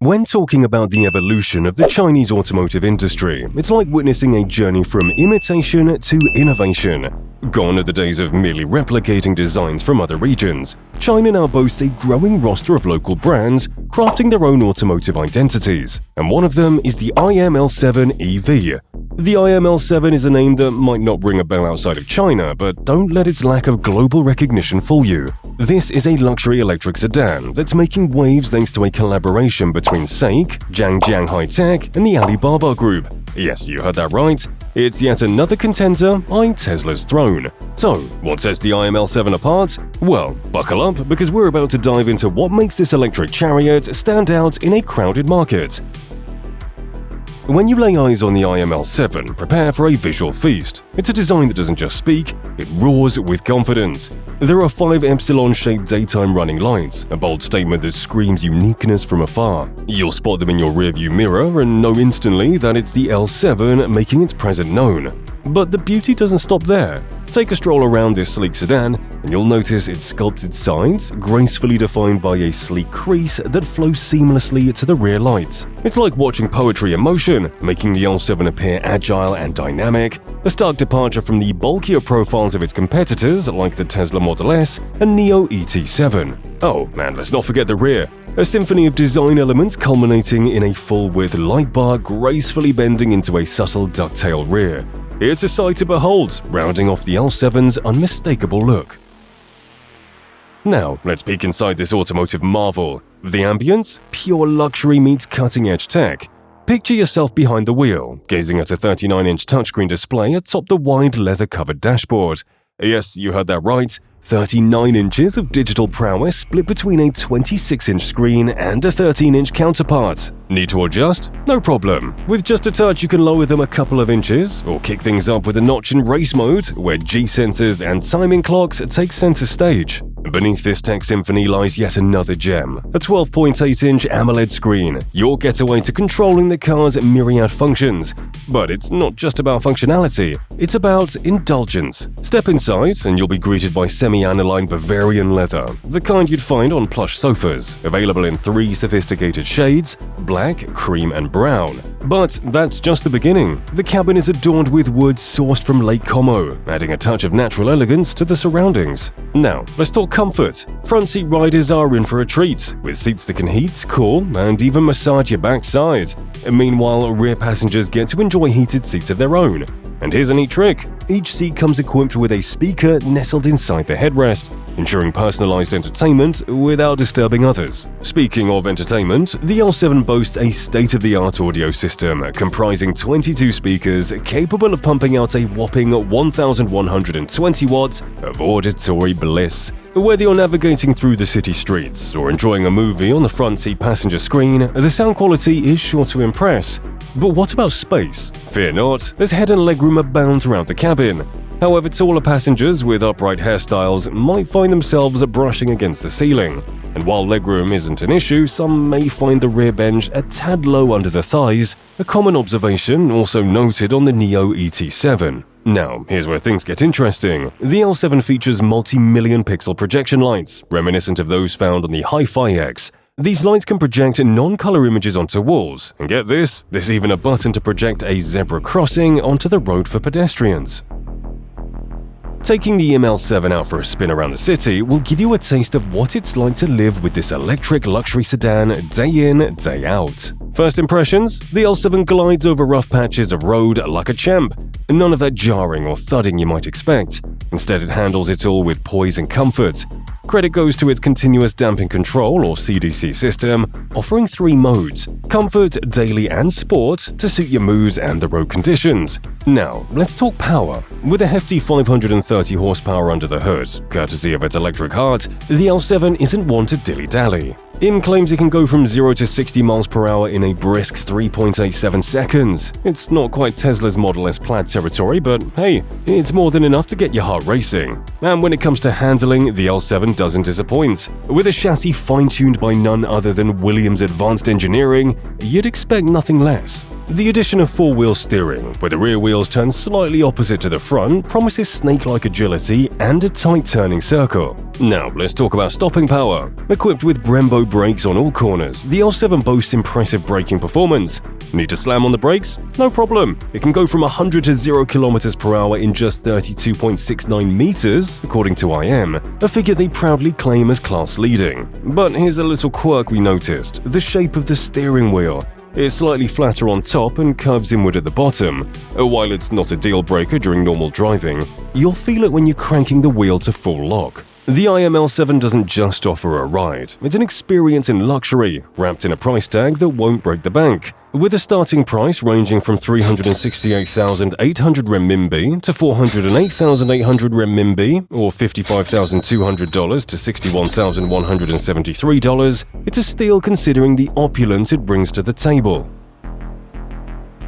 When talking about the evolution of the Chinese automotive industry, it's like witnessing a journey from imitation to innovation. Gone are the days of merely replicating designs from other regions. China now boasts a growing roster of local brands crafting their own automotive identities, and one of them is the IML7 EV. The IML7 is a name that might not ring a bell outside of China, but don't let its lack of global recognition fool you. This is a luxury electric sedan that's making waves thanks to a collaboration between SAIC, Zhangjiang Hi-Tech, and the Alibaba Group. Yes, you heard that right. It's yet another contender eyeing Tesla's throne. So, what sets the IML7 apart? Well, buckle up because we're about to dive into what makes this electric chariot stand out in a crowded market. When you lay eyes on the IML7, prepare for a visual feast. It's a design that doesn't just speak, it roars with confidence. There are 5 epsilon-shaped daytime running lights, a bold statement that screams uniqueness from afar. You'll spot them in your rearview mirror and know instantly that it's the L7 making its presence known. But the beauty doesn't stop there. Take a stroll around this sleek sedan, and you'll notice its sculpted sides, gracefully defined by a sleek crease that flows seamlessly to the rear lights. It's like watching poetry in motion, making the L7 appear agile and dynamic, a stark departure from the bulkier profiles of its competitors like the Tesla Model S and NIO ET7. Oh, and let's not forget the rear. A symphony of design elements culminating in a full-width light bar gracefully bending into a subtle ducktail rear. It's a sight to behold, rounding off the L7's unmistakable look. Now, let's peek inside this automotive marvel. The ambience? Pure luxury meets cutting-edge tech. Picture yourself behind the wheel, gazing at a 39-inch touchscreen display atop the wide leather-covered dashboard. Yes, you heard that right. 39 inches of digital prowess split between a 26-inch screen and a 13-inch counterpart. Need to adjust? No problem. With just a touch, you can lower them a couple of inches, or kick things up with a notch in race mode, where G-sensors and timing clocks take center stage. Beneath this tech symphony lies yet another gem, a 12.8-inch AMOLED screen, your getaway to controlling the car's myriad functions. But it's not just about functionality, it's about indulgence. Step inside and you'll be greeted by semi-aniline Bavarian leather, the kind you'd find on plush sofas, available in 3 sophisticated shades: black, cream, and brown. But that's just the beginning. The cabin is adorned with wood sourced from Lake Como, adding a touch of natural elegance to the surroundings. Now, let's talk comfort. Front seat riders are in for a treat, with seats that can heat, cool, and even massage your backside. Meanwhile, rear passengers get to enjoy heated seats of their own. And here's a neat trick. Each seat comes equipped with a speaker nestled inside the headrest, ensuring personalized entertainment without disturbing others. Speaking of entertainment, the L7 boasts a state-of-the-art audio system comprising 22 speakers capable of pumping out a whopping 1,120 watts of auditory bliss. Whether you're navigating through the city streets or enjoying a movie on the front seat passenger screen, the sound quality is sure to impress. But what about space? Fear not, as head and legroom abound throughout the cabin. However, taller passengers with upright hairstyles might find themselves brushing against the ceiling. And while legroom isn't an issue, some may find the rear bench a tad low under the thighs, a common observation also noted on the NIO ET7. Now, here's where things get interesting. The L7 features multi-million pixel projection lights, reminiscent of those found on the Hi-Fi X. These lights can project non-color images onto walls, and get this, there's even a button to project a zebra crossing onto the road for pedestrians. Taking the IML7 out for a spin around the city will give you a taste of what it's like to live with this electric luxury sedan day in, day out. First impressions? The L7 glides over rough patches of road like a champ. None of that jarring or thudding you might expect. Instead, it handles it all with poise and comfort. Credit goes to its continuous damping control or CDC system, offering 3 modes: comfort, daily, and sport to suit your moods and the road conditions. Now, let's talk power. With a hefty 530 horsepower under the hood, courtesy of its electric heart, the L7 isn't one to dilly-dally. IM claims it can go from 0 to 60 miles per hour in a brisk 3.87 seconds. It's not quite Tesla's Model S Plaid territory, but hey, it's more than enough to get your heart racing. And when it comes to handling, the L7 doesn't disappoint. With a chassis fine-tuned by none other than Williams Advanced Engineering, you'd expect nothing less. The addition of four-wheel steering, where the rear wheels turn slightly opposite to the front, promises snake-like agility and a tight turning circle. Now, let's talk about stopping power. Equipped with Brembo brakes on all corners, the L7 boasts impressive braking performance. Need to slam on the brakes? No problem. It can go from 100 to 0 km per hour in just 32.69 meters, according to IM, a figure they proudly claim as class-leading. But here's a little quirk we noticed: the shape of the steering wheel. It's slightly flatter on top and curves inward at the bottom. While it's not a deal-breaker during normal driving, you'll feel it when you're cranking the wheel to full lock. The IML7 doesn't just offer a ride, it's an experience in luxury, wrapped in a price tag that won't break the bank. With a starting price ranging from 368,800 renminbi to 408,800 renminbi, or $55,200 to $61,173, it's a steal considering the opulence it brings to the table.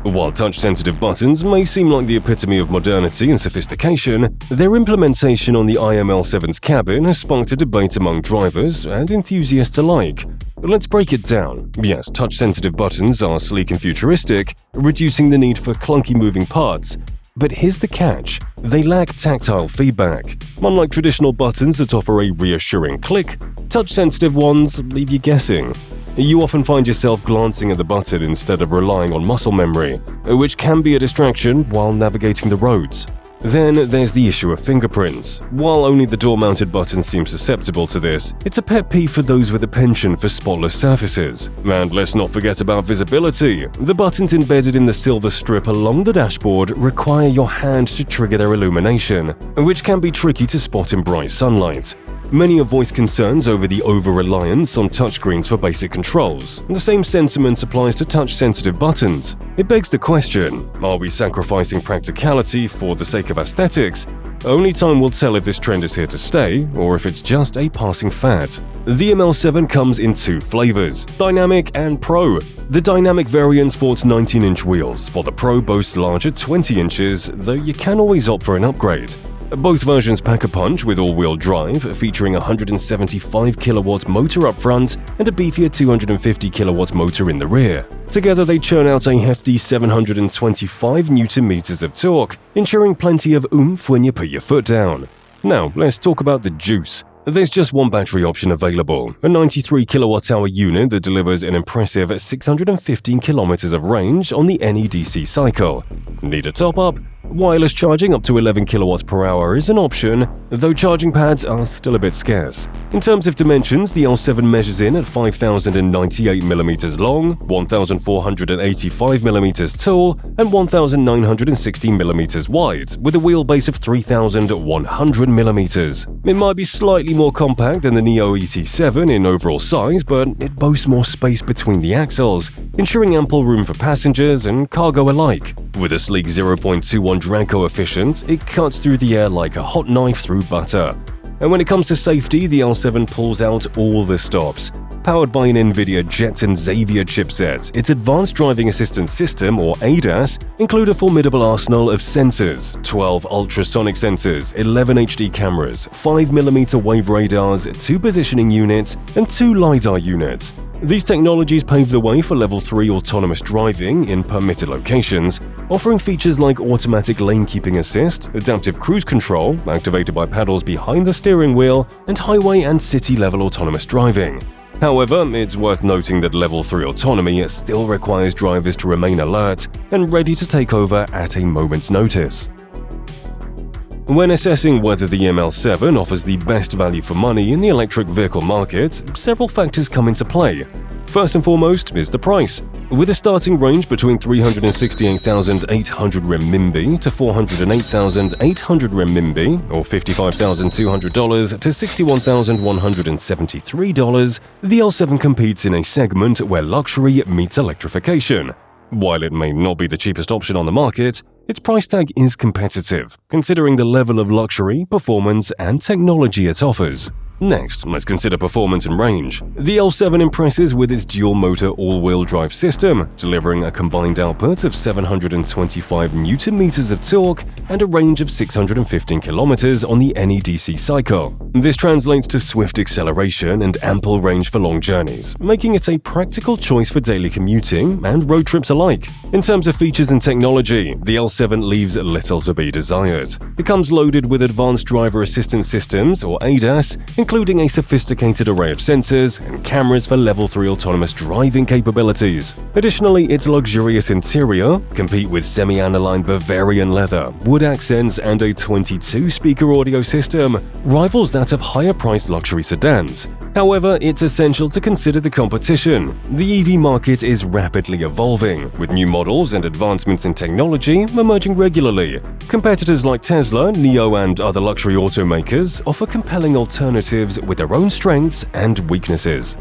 While touch-sensitive buttons may seem like the epitome of modernity and sophistication, their implementation on the IML7's cabin has sparked a debate among drivers and enthusiasts alike. Let's break it down. Yes, touch-sensitive buttons are sleek and futuristic, reducing the need for clunky moving parts. But here's the catch: they lack tactile feedback. Unlike traditional buttons that offer a reassuring click, touch-sensitive ones leave you guessing. You often find yourself glancing at the button instead of relying on muscle memory, which can be a distraction while navigating the roads. Then there's the issue of fingerprints. While only the door-mounted button seems susceptible to this, it's a pet peeve for those with a penchant for spotless surfaces. And let's not forget about visibility. The buttons embedded in the silver strip along the dashboard require your hand to trigger their illumination, which can be tricky to spot in bright sunlight. Many have voiced concerns over the over-reliance on touchscreens for basic controls. The same sentiment applies to touch-sensitive buttons. It begs the question, are we sacrificing practicality for the sake of aesthetics? Only time will tell if this trend is here to stay, or if it's just a passing fad. The ML7 comes in two flavors, Dynamic and Pro. The Dynamic variant sports 19-inch wheels, while the Pro boasts larger 20 inches, though you can always opt for an upgrade. Both versions pack a punch with all-wheel drive, featuring a 175 kW motor up front and a beefier 250 kW motor in the rear. Together they churn out a hefty 725 Nm of torque, ensuring plenty of oomph when you put your foot down. Now, let's talk about the juice. There's just one battery option available, a 93 kWh unit that delivers an impressive 615 km of range on the NEDC cycle. Need a top-up? Wireless charging up to 11 kWh is an option, though charging pads are still a bit scarce. In terms of dimensions, the L7 measures in at 5,098 mm long, 1,485 mm tall, and 1,960 mm wide, with a wheelbase of 3,100 mm. It might be slightly more compact than the Neo ET7 in overall size, but it boasts more space between the axles, ensuring ample room for passengers and cargo alike. With a sleek 0.21 drag coefficient, it cuts through the air like a hot knife through butter. And when it comes to safety, the L7 pulls out all the stops. Powered by an NVIDIA Jetson Xavier chipset, its Advanced Driving Assistance System, or ADAS, include a formidable arsenal of sensors: 12 ultrasonic sensors, 11 HD cameras, 5mm wave radars, 2 positioning units, and 2 LiDAR units. These technologies pave the way for Level 3 autonomous driving in permitted locations, offering features like automatic lane-keeping assist, adaptive cruise control, activated by paddles behind the steering wheel, and highway and city-level autonomous driving. However, it's worth noting that Level 3 autonomy still requires drivers to remain alert and ready to take over at a moment's notice. When assessing whether the ML7 offers the best value for money in the electric vehicle market, several factors come into play. First and foremost is the price. With a starting range between 368,800 renminbi to 408,800 renminbi, or $55,200 to $61,173, the L7 competes in a segment where luxury meets electrification. While it may not be the cheapest option on the market, its price tag is competitive, considering the level of luxury, performance, and technology it offers. Next, let's consider performance and range. The L7 impresses with its dual-motor all-wheel drive system, delivering a combined output of 725 Nm of torque and a range of 615 km on the NEDC cycle. This translates to swift acceleration and ample range for long journeys, making it a practical choice for daily commuting and road trips alike. In terms of features and technology, the L7 leaves little to be desired. It comes loaded with advanced driver assistance systems, or ADAS, including a sophisticated array of sensors and cameras for Level 3 autonomous driving capabilities. Additionally, its luxurious interior, complete with semi-aniline Bavarian leather, wood accents, and a 22-speaker audio system, rivals that of higher-priced luxury sedans. However, it's essential to consider the competition. The EV market is rapidly evolving, with new models and advancements in technology emerging regularly. Competitors like Tesla, NIO, and other luxury automakers offer compelling alternatives with their own strengths and weaknesses.